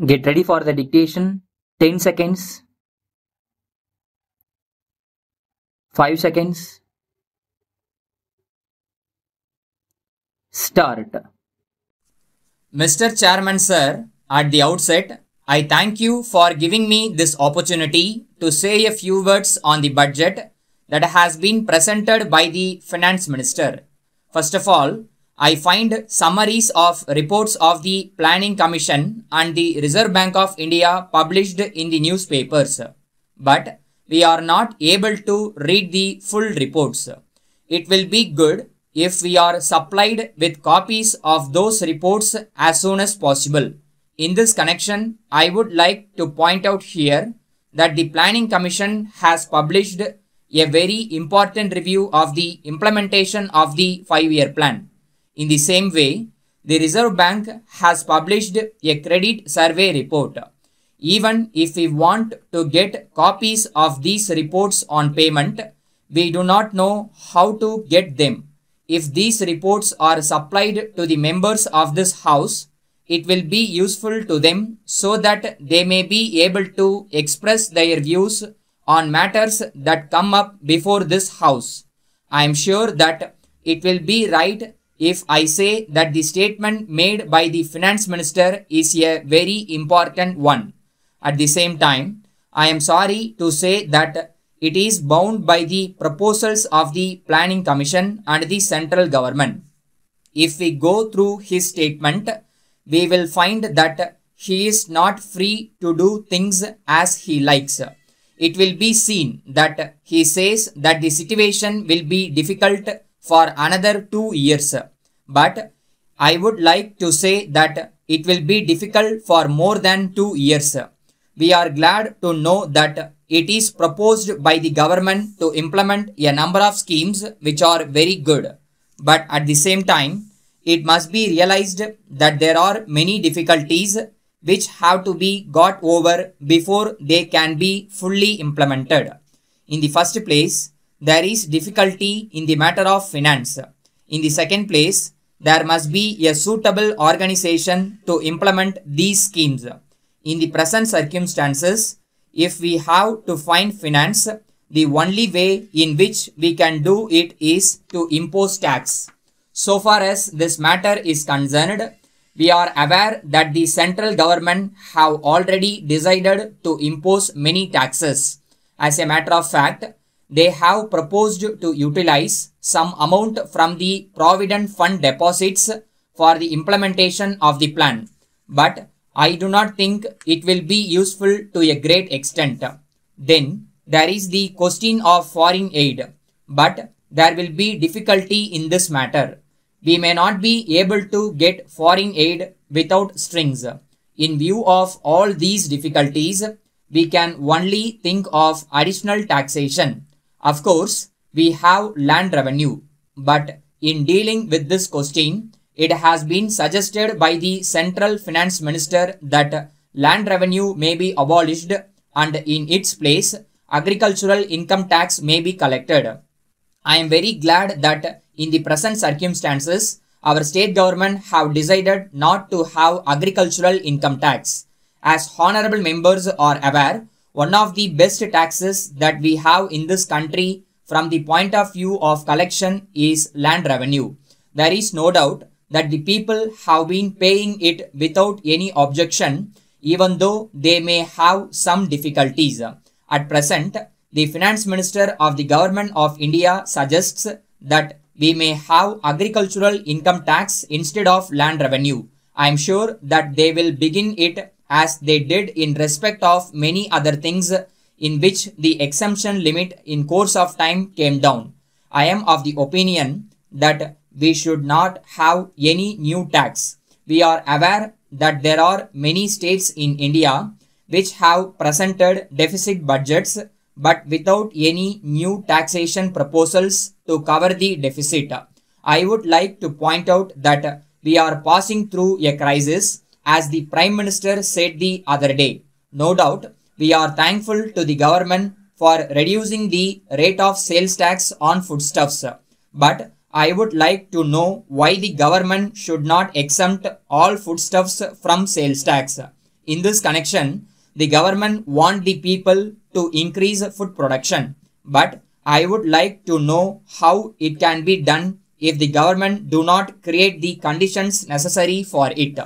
Get ready for the dictation. 10 seconds. 5 seconds. Start. Mr. Chairman Sir, at the outset, I thank you for giving me this opportunity to say a few words on the budget that has been presented by the Finance Minister. First of all, I find summaries of reports of the Planning Commission and the Reserve Bank of India published in the newspapers, but we are not able to read the full reports. It will be good if we are supplied with copies of those reports as soon as possible. In this connection, I would like to point out here that the Planning Commission has published a very important review of the implementation of the 5-year plan. In the same way, the Reserve Bank has published a credit survey report. Even if we want to get copies of these reports on payment, we do not know how to get them. If these reports are supplied to the members of this house, it will be useful to them so that they may be able to express their views on matters that come up before this house. I am sure that it will be right if I say that the statement made by the Finance Minister is a very important one. At the same time, I am sorry to say that it is bound by the proposals of the Planning Commission and the central government. If we go through his statement, we will find that he is not free to do things as he likes. It will be seen that he says that the situation will be difficult for another 2 years. But I would like to say that it will be difficult for more than 2 years. We are glad to know that it is proposed by the government to implement a number of schemes which are very good. But at the same time, it must be realized that there are many difficulties which have to be got over before they can be fully implemented. In the first place, there is difficulty in the matter of finance. In the second place, there must be a suitable organization to implement these schemes. In the present circumstances, if we have to find finance, the only way in which we can do it is to impose tax. So far as this matter is concerned, we are aware that the central government have already decided to impose many taxes. As a matter of fact, they have proposed to utilize some amount from the Provident Fund deposits for the implementation of the plan. But I do not think it will be useful to a great extent. Then there is the question of foreign aid. But there will be difficulty in this matter. We may not be able to get foreign aid without strings. In view of all these difficulties, we can only think of additional taxation. Of course, we have land revenue, but in dealing with this question, it has been suggested by the Central Finance Minister that land revenue may be abolished and in its place, agricultural income tax may be collected. I am very glad that in the present circumstances, our state government have decided not to have agricultural income tax. As honorable members are aware, one of the best taxes that we have in this country from the point of view of collection is land revenue. There is no doubt that the people have been paying it without any objection, even though they may have some difficulties. At present, the Finance Minister of the Government of India suggests that we may have agricultural income tax instead of land revenue. I am sure that they will begin it as they did in respect of many other things in which the exemption limit in course of time came down. I am of the opinion that we should not have any new tax. We are aware that there are many states in India which have presented deficit budgets but without any new taxation proposals to cover the deficit. I would like to point out that we are passing through a crisis, as the Prime Minister said the other day. No doubt, we are thankful to the government for reducing the rate of sales tax on foodstuffs. But I would like to know why the government should not exempt all foodstuffs from sales tax. In this connection, the government want the people to increase food production, but I would like to know how it can be done if the government do not create the conditions necessary for it.